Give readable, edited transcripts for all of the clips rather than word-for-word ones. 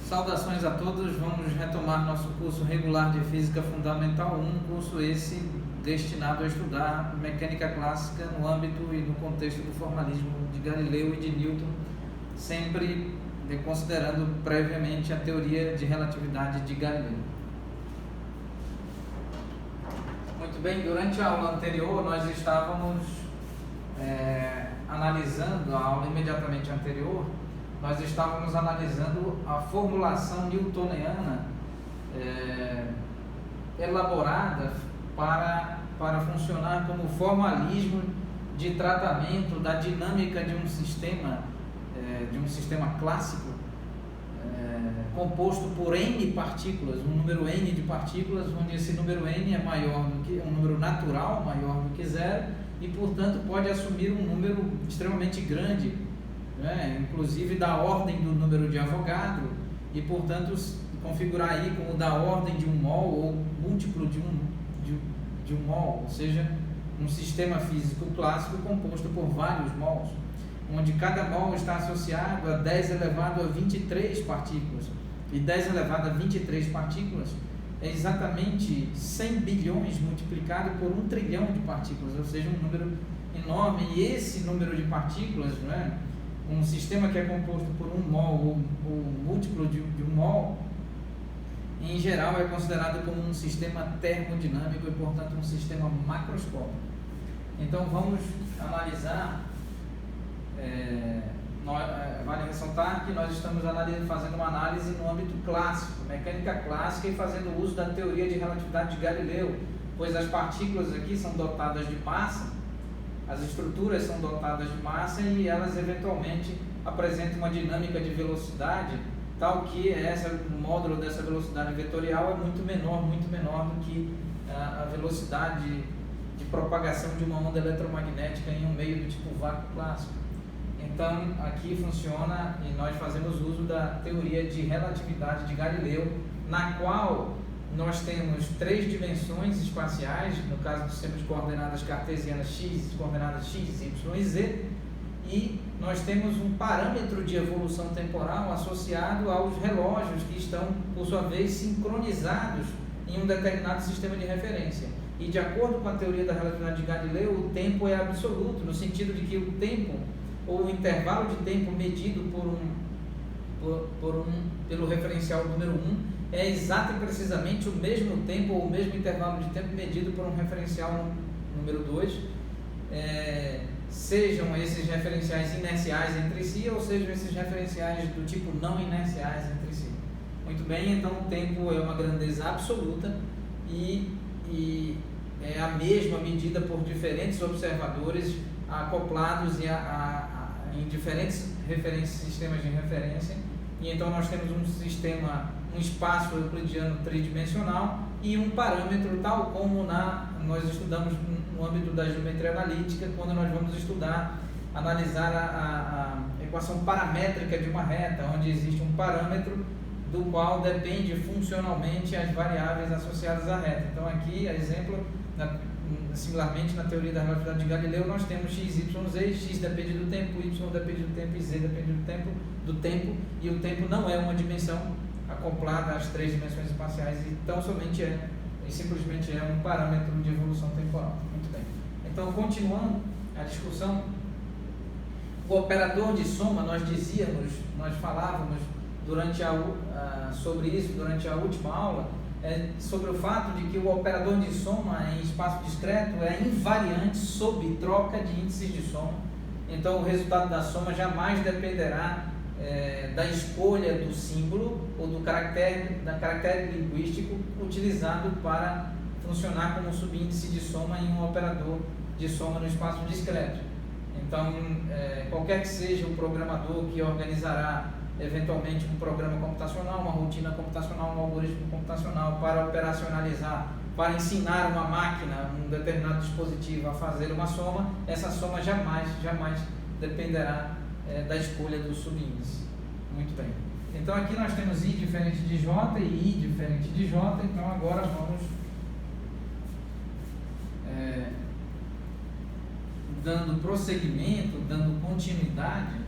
Saudações a todos, vamos retomar nosso curso regular de Física Fundamental 1, curso esse destinado a estudar mecânica clássica no âmbito e no contexto do formalismo de Galileu e de Newton, sempre considerando previamente a teoria de relatividade de Galileu. Muito bem, durante a aula anterior nós estávamos analisando, a aula imediatamente anterior, nós estávamos analisando a formulação newtoniana elaborada para funcionar como formalismo de tratamento da dinâmica de um sistema clássico composto por N partículas, um número N de partículas, onde esse número N é maior do que um número natural, maior do que zero, e portanto pode assumir um número extremamente grande, inclusive da ordem do número de Avogadro, e portanto configurar aí como da ordem de um mol ou múltiplo de um mol, ou seja, um sistema físico clássico composto por vários mols, onde cada mol está associado a 10 elevado a 23 partículas, e 10 elevado a 23 partículas é exatamente 100 bilhões multiplicado por 1 trilhão de partículas, ou seja, um número enorme. E esse número de partículas, um sistema que é composto por um mol ou múltiplo de um mol, em geral é considerado como um sistema termodinâmico e, portanto, um sistema macroscópico. Então, vamos analisar, vale ressaltar que nós estamos fazendo uma análise no âmbito clássico, mecânica clássica, e fazendo uso da teoria de relatividade de Galileu, pois as partículas aqui são dotadas de massa, as estruturas são dotadas de massa e elas eventualmente apresentam uma dinâmica de velocidade tal que o módulo dessa velocidade vetorial é muito menor do que a velocidade de propagação de uma onda eletromagnética em um meio do tipo vácuo clássico. Então, aqui funciona e nós fazemos uso da teoria de relatividade de Galileu, na qual nós temos 3 dimensões espaciais, no caso do sistema de coordenadas cartesianas x, coordenadas x, y e z, e nós temos um parâmetro de evolução temporal associado aos relógios que estão, por sua vez, sincronizados em um determinado sistema de referência. E de acordo com a teoria da relatividade de Galileu, o tempo é absoluto, no sentido de que o tempo, ou o intervalo de tempo medido pelo referencial número 1, é exato e precisamente o mesmo tempo ou o mesmo intervalo de tempo medido por um referencial número 2, sejam esses referenciais inerciais entre si ou sejam esses referenciais do tipo não inerciais entre si. Muito bem, então o tempo é uma grandeza absoluta e é a mesma medida por diferentes observadores acoplados em diferentes sistemas de referência. E então nós temos um espaço euclidiano tridimensional e um parâmetro, tal como nós estudamos no âmbito da geometria analítica, quando nós vamos analisar a equação paramétrica de uma reta, onde existe um parâmetro do qual depende funcionalmente as variáveis associadas à reta. Então aqui, exemplo, similarmente na teoria da relatividade de Galileu, nós temos x, y, z, x depende do tempo, y depende do tempo e z depende do tempo, e o tempo não é uma dimensão acoplada às 3 dimensões espaciais, e simplesmente é um parâmetro de evolução temporal. Muito bem. Então, continuando a discussão, o operador de soma, nós falávamos sobre isso durante a última aula, sobre o fato de que o operador de soma em espaço discreto é invariante sob troca de índices de soma. Então, o resultado da soma jamais dependerá da escolha do símbolo ou do caractere linguístico utilizado para funcionar como subíndice de soma em um operador de soma no espaço discreto. Então, qualquer que seja o programador que organizará eventualmente um programa computacional, uma rotina computacional, um algoritmo computacional para operacionalizar, para ensinar uma máquina, um determinado dispositivo a fazer uma soma, essa soma jamais dependerá da escolha do subíndice. Muito bem. Então aqui nós temos I diferente de J e I diferente de J, então agora vamos dando prosseguimento, dando continuidade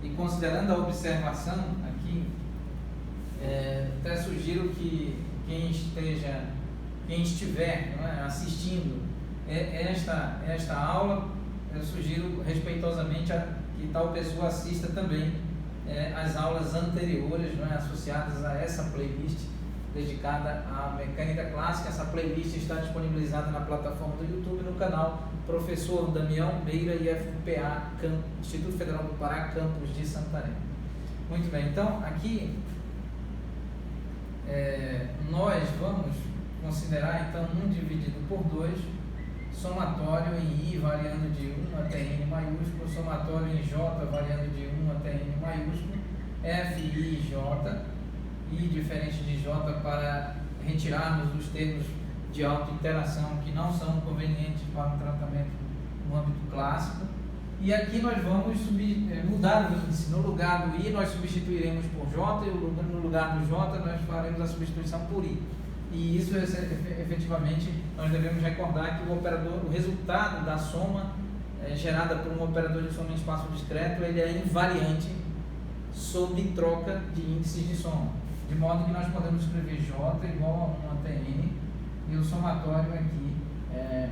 e considerando a observação aqui Até sugiro que quem estiver, não é, assistindo esta aula, eu sugiro respeitosamente que tal pessoa assista também as aulas anteriores, não é, associadas a essa playlist dedicada à mecânica clássica. Essa playlist está disponibilizada na plataforma do YouTube, no canal Professor Damião Meira, IFPA, Instituto Federal do Pará, campus de Santarém. Muito bem, então aqui nós vamos considerar então 1 dividido por 2, somatório em I variando de 1 até N maiúsculo, somatório em J variando de 1 até N maiúsculo, F, I, J, I diferente de J para retirarmos os termos de autointeração que não são convenientes para um tratamento no âmbito clássico. E aqui nós vamos mudar o índice. No lugar do I nós substituiremos por J, e no lugar do J nós faremos a substituição por I. E isso efetivamente nós devemos recordar que o resultado da soma gerada por um operador de soma em espaço discreto, ele é invariante sob troca de índices de soma, de modo que nós podemos escrever J igual a 1 até N, e o somatório aqui é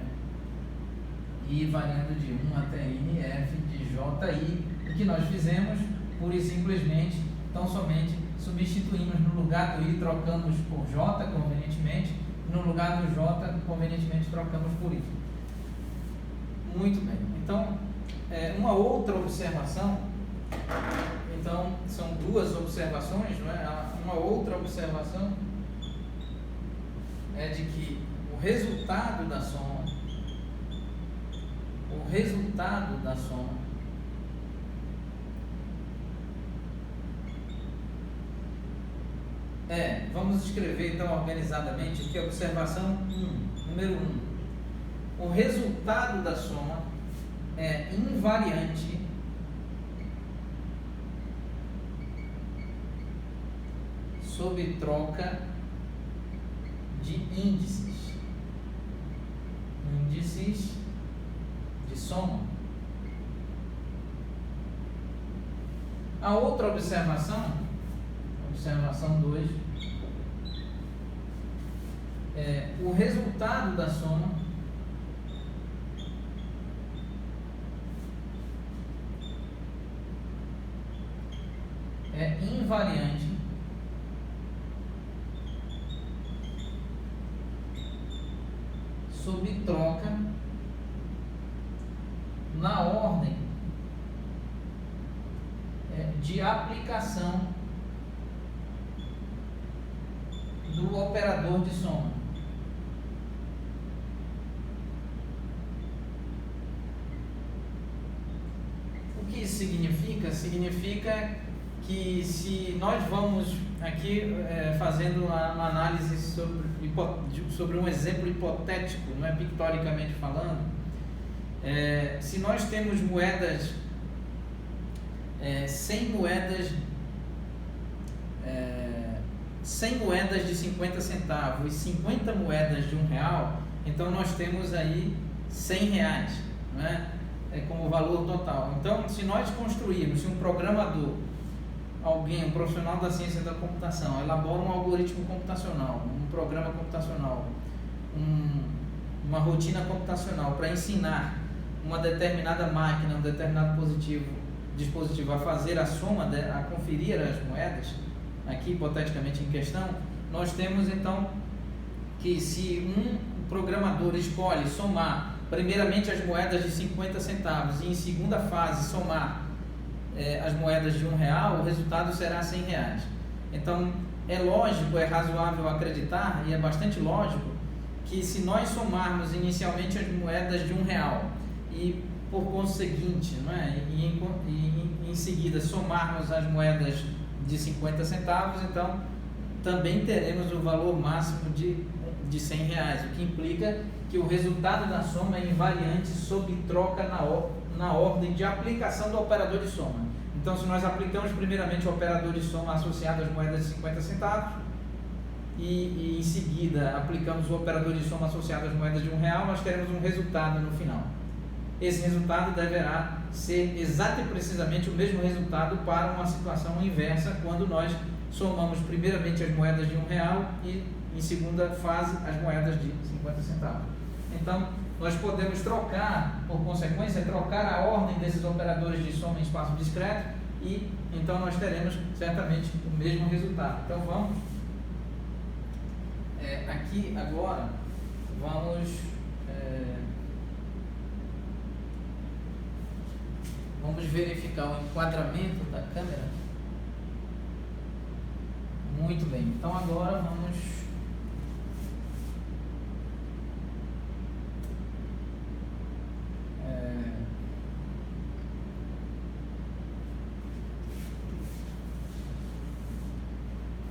I variando de 1 até N, F de JI. O que nós fizemos, pura e simplesmente, tão somente substituímos no lugar do I, trocamos por J convenientemente, no lugar do J convenientemente trocamos por I. Muito bem, então uma outra observação, então são duas observações, não é? Uma outra observação é de que o resultado da soma vamos escrever então organizadamente aqui a observação 1, número 1. O resultado da soma é invariante sob troca de índices de soma. A outra observação 2, o resultado da soma é invariante sob troca na ordem de aplicação do operador de soma. O que isso significa? Significa que se nós vamos aqui fazendo uma análise sobre um exemplo hipotético, não é, pictoricamente falando, se nós temos moedas, 100 moedas de 50 centavos e 50 moedas de R$1, então nós temos aí R$100, não é? Como valor total. Então, se nós construirmos, se um programador, um profissional da ciência da computação, elabora um algoritmo computacional, um programa computacional, uma rotina computacional para ensinar uma determinada máquina, um determinado dispositivo a fazer a soma, a conferir as moedas, aqui hipoteticamente em questão, nós temos então que se um programador escolhe somar primeiramente as moedas de 50 centavos e em segunda fase somar as moedas de R$1, o resultado será R$100. Então é lógico, é razoável acreditar, e é bastante lógico, que se nós somarmos inicialmente as moedas de R$1 e por conseguinte, não é? E em seguida somarmos as moedas de 50 centavos, então também teremos o valor máximo de R$100, o que implica que o resultado da soma é invariante sob troca na ordem de aplicação do operador de soma. Então, se nós aplicamos primeiramente o operador de soma associado às moedas de 50 centavos e em seguida aplicamos o operador de soma associado às moedas de R$1, nós teremos um resultado no final. Esse resultado deverá ser exato e precisamente o mesmo resultado para uma situação inversa, quando nós somamos primeiramente as moedas de R$1 e, em segunda fase, as moedas de 50 centavos. Então, nós podemos trocar, por consequência, trocar a ordem desses operadores de soma em espaço discreto e, então, nós teremos certamente o mesmo resultado. Então, vamos, aqui agora, vamos verificar o enquadramento da câmera. Muito bem, então agora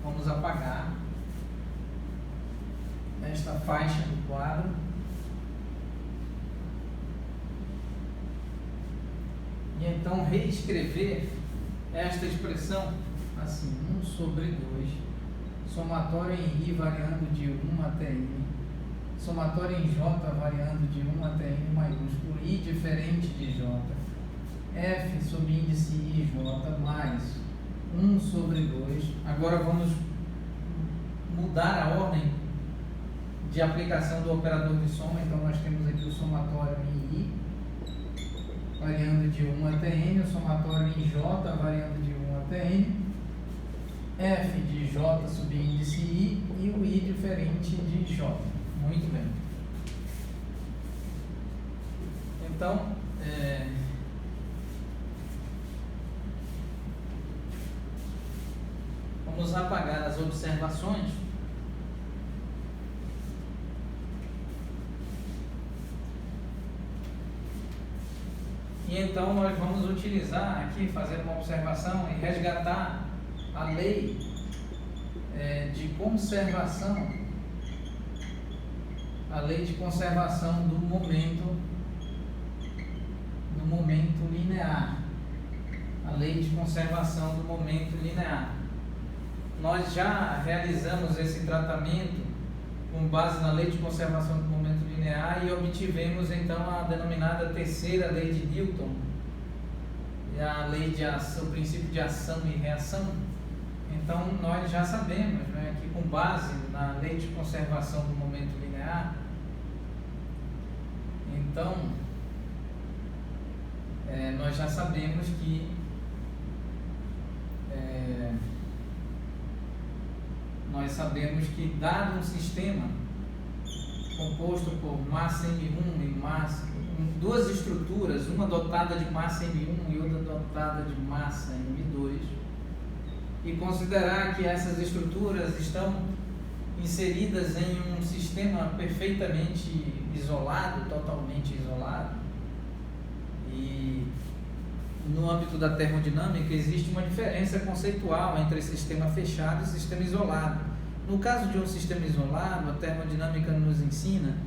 vamos apagar esta faixa do quadro. E então reescrever esta expressão assim: 1 sobre 2, somatório em I variando de 1 até N, somatório em J variando de 1 até N maiúsculo, I diferente de J, F sob índice IJ mais 1 sobre 2. Agora vamos mudar a ordem de aplicação do operador de soma. Então nós temos aqui o somatório em I variando de 1 até N, o somatório em J variando de 1 até N, F de J sob índice I e o I diferente de J. Muito bem. Então, vamos apagar as observações. E então nós vamos utilizar aqui, fazer uma observação e resgatar a lei de conservação, do momento linear. A lei de conservação do momento linear. Nós já realizamos esse tratamento com base na lei de conservação do momento linear e obtivemos então a denominada terceira lei de Newton, a lei de ação, o princípio de ação e reação. Então nós já sabemos, né, que com base na lei de conservação do momento linear, então nós já sabemos que dado um sistema composto por massa M1 e massa, duas estruturas, uma dotada de massa M1 e outra dotada de massa M2, e considerar que essas estruturas estão inseridas em um sistema perfeitamente isolado, totalmente isolado, e no âmbito da termodinâmica existe uma diferença conceitual entre sistema fechado e sistema isolado. No caso de um sistema isolado, a termodinâmica nos ensina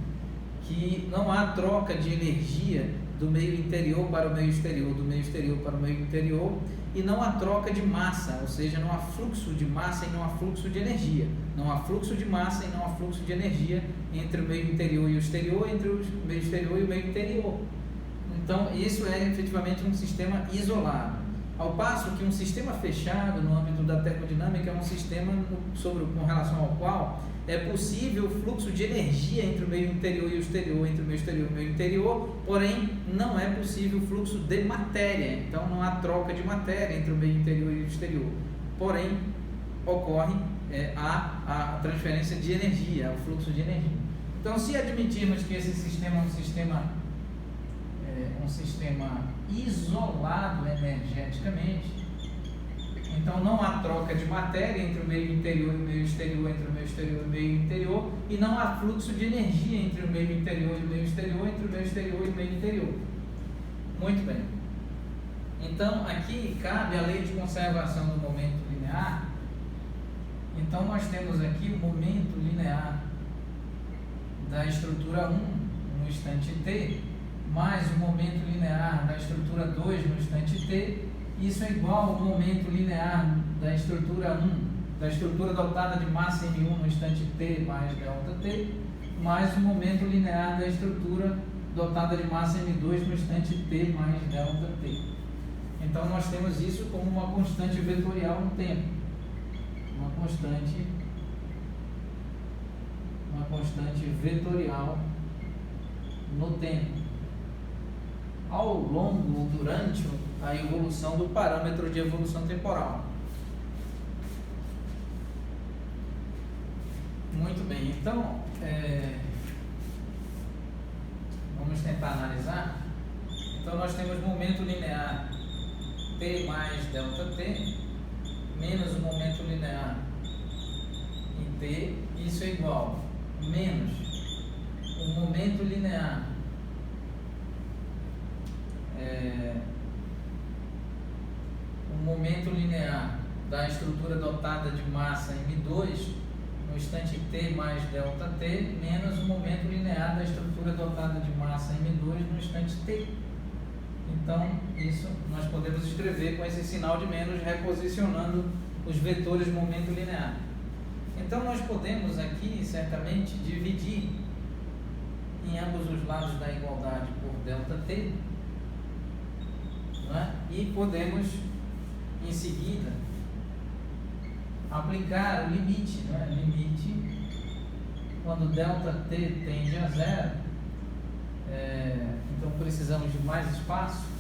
que não há troca de energia do meio interior para o meio exterior, do meio exterior para o meio interior, e não há troca de massa, ou seja, não há fluxo de massa e não há fluxo de energia. Não há fluxo de massa e não há fluxo de energia entre o meio interior e o exterior, entre o meio exterior e o meio interior. Então, isso é efetivamente um sistema isolado. Ao passo que um sistema fechado no âmbito da termodinâmica é um sistema com relação ao qual é possível o fluxo de energia entre o meio interior e o exterior, entre o meio exterior e o meio interior, porém não é possível o fluxo de matéria. Então não há troca de matéria entre o meio interior e o exterior, porém ocorre a transferência de energia, o fluxo de energia. Então, se admitirmos que esse sistema é um sistema isolado energeticamente, então não há troca de matéria entre o meio interior e o meio exterior, entre o meio exterior e o meio interior, e não há fluxo de energia entre o meio interior e o meio exterior, entre o meio exterior e o meio interior. Muito bem. Então aqui cabe a lei de conservação do momento linear. Então nós temos aqui o momento linear da estrutura 1 no instante t, mais o momento linear da estrutura 2 no instante t. Isso é igual ao momento linear da estrutura 1, da estrutura dotada de massa M1 no instante t mais delta t, mais o momento linear da estrutura dotada de massa M2 no instante t mais delta t. Então nós temos isso como uma constante vetorial no tempo. constante vetorial no tempo, ao longo ou durante a evolução do parâmetro de evolução temporal. Muito bem, então vamos tentar analisar. Então nós temos momento linear t mais ΔT menos o momento linear em t, isso é igual menos o momento linear da estrutura dotada de massa M2 no instante t mais ΔT menos o momento linear da estrutura dotada de massa M2 no instante t. Então, isso nós podemos escrever com esse sinal de menos, reposicionando os vetores momento linear. Então, nós podemos aqui, certamente, dividir em ambos os lados da igualdade por ΔT, não é? E podemos, em seguida, aplicar o limite, não é? Limite, quando ΔT tende a zero, então precisamos de mais espaço.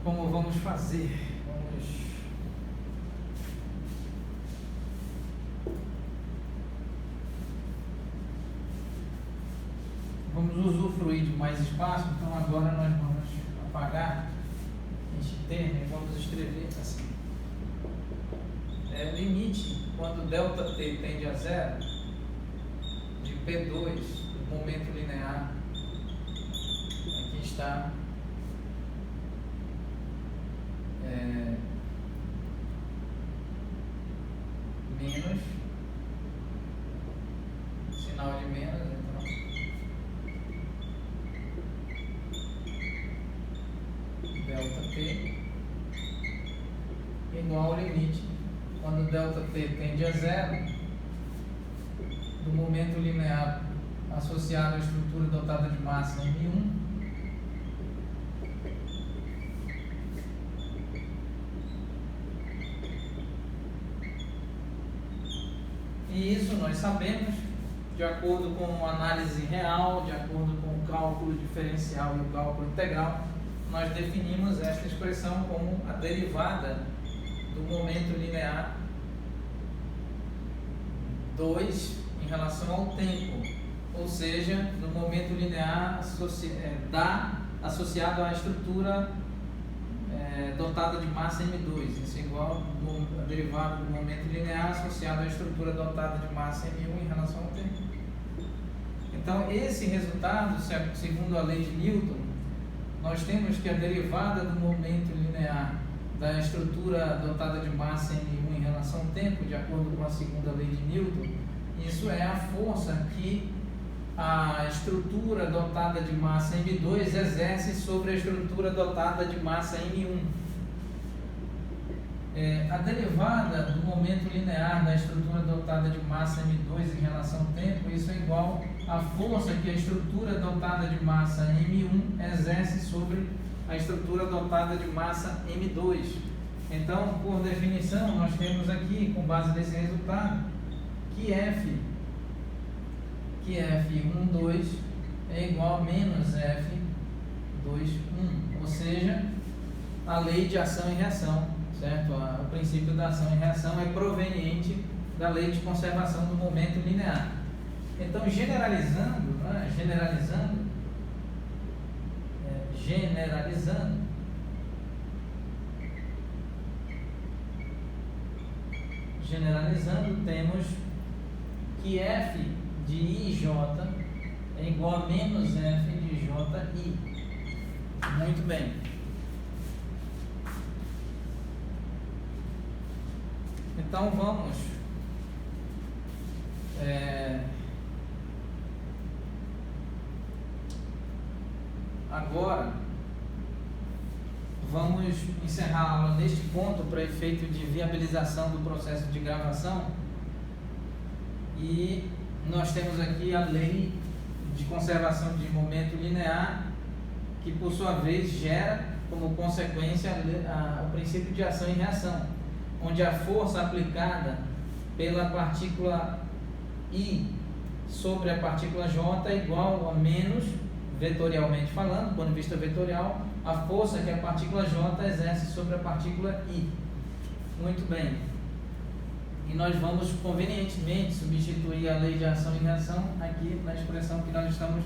Como vamos fazer? Vamos usufruir de mais espaço, então agora nós vamos apagar este termo e vamos escrever assim. Limite, quando ΔT tende a zero, de P2, do momento linear, aqui está, menos, sinal de menos, então, ΔT igual ao limite, quando ΔT tende a zero, do momento linear associado à estrutura dotada de massa M1, e isso nós sabemos, de acordo com a análise real, de acordo com o cálculo diferencial e o cálculo integral, nós definimos esta expressão como a derivada do momento linear 2 em relação ao tempo, ou seja, do momento linear associado à estrutura dotada de massa M2, isso é igual a derivada do momento linear associado à estrutura dotada de massa M1 em relação ao tempo. Então, esse resultado, segundo a lei de Newton, nós temos que a derivada do momento linear da estrutura dotada de massa M1 em relação ao tempo, de acordo com a segunda lei de Newton, isso é a força que a estrutura dotada de massa M2 exerce sobre a estrutura dotada de massa M1. A derivada do momento linear da estrutura dotada de massa M2 em relação ao tempo, isso é igual à força que a estrutura dotada de massa M1 exerce sobre a estrutura dotada de massa M2. Então, por definição, nós temos aqui, com base nesse resultado, que F12 é igual a menos F21, ou seja, a lei de ação e reação, certo? O princípio da ação e reação é proveniente da lei de conservação do momento linear. Então, generalizando, temos que F de IJ é igual a menos F de JI. Muito bem. Então vamos agora vamos encerrar a aula neste ponto para efeito de viabilização do processo de gravação. E nós temos aqui a lei de conservação de momento linear, que por sua vez gera como consequência o princípio de ação e reação, onde a força aplicada pela partícula I sobre a partícula J é igual a menos, vetorialmente falando, do ponto de vista vetorial, a força que a partícula J exerce sobre a partícula I. Muito bem. E nós vamos convenientemente substituir a lei de ação e reação aqui na expressão que nós estamos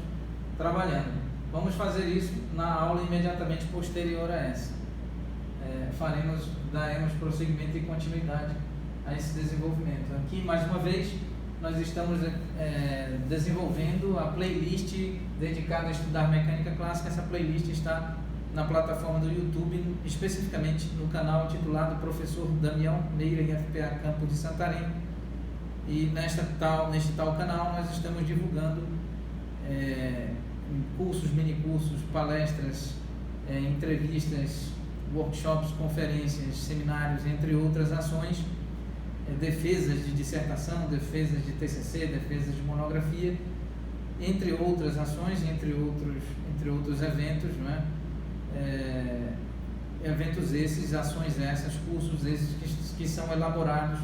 trabalhando. Vamos fazer isso na aula imediatamente posterior a essa. Daremos prosseguimento e continuidade a esse desenvolvimento. Aqui, mais uma vez, nós estamos desenvolvendo a playlist dedicada a estudar mecânica clássica. Essa playlist está na plataforma do YouTube, especificamente no canal intitulado Professor Damião Meira, IFPA Campo de Santarém. E neste tal canal nós estamos divulgando cursos, minicursos, palestras, entrevistas, workshops, conferências, seminários, entre outras ações, defesas de dissertação, defesas de TCC, defesas de monografia, entre outras ações, entre outros eventos, não é? Eventos esses, ações essas, cursos esses que são elaborados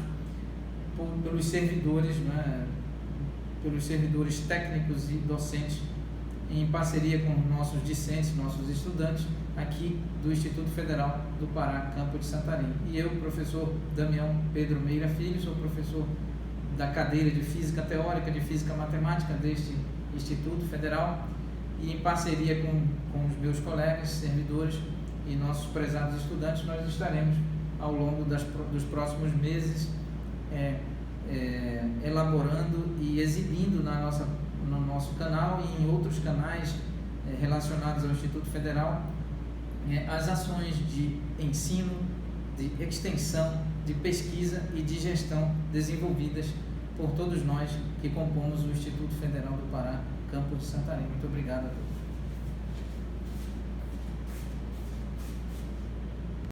pelos servidores, não é? Pelos servidores técnicos e docentes, em parceria com nossos discentes, nossos estudantes, aqui do Instituto Federal do Pará, Campo de Santarém. E eu, professor Damião Pedro Meira Filho, sou professor da cadeira de Física Teórica, de Física Matemática deste Instituto Federal, e em parceria com os meus colegas, servidores e nossos prezados estudantes, nós estaremos ao longo dos próximos meses elaborando e exibindo no nosso canal e em outros canais relacionados ao Instituto Federal as ações de ensino, de extensão, de pesquisa e de gestão desenvolvidas por todos nós que compomos o Instituto Federal do Pará, Campo de Santarém. Muito obrigado a todos.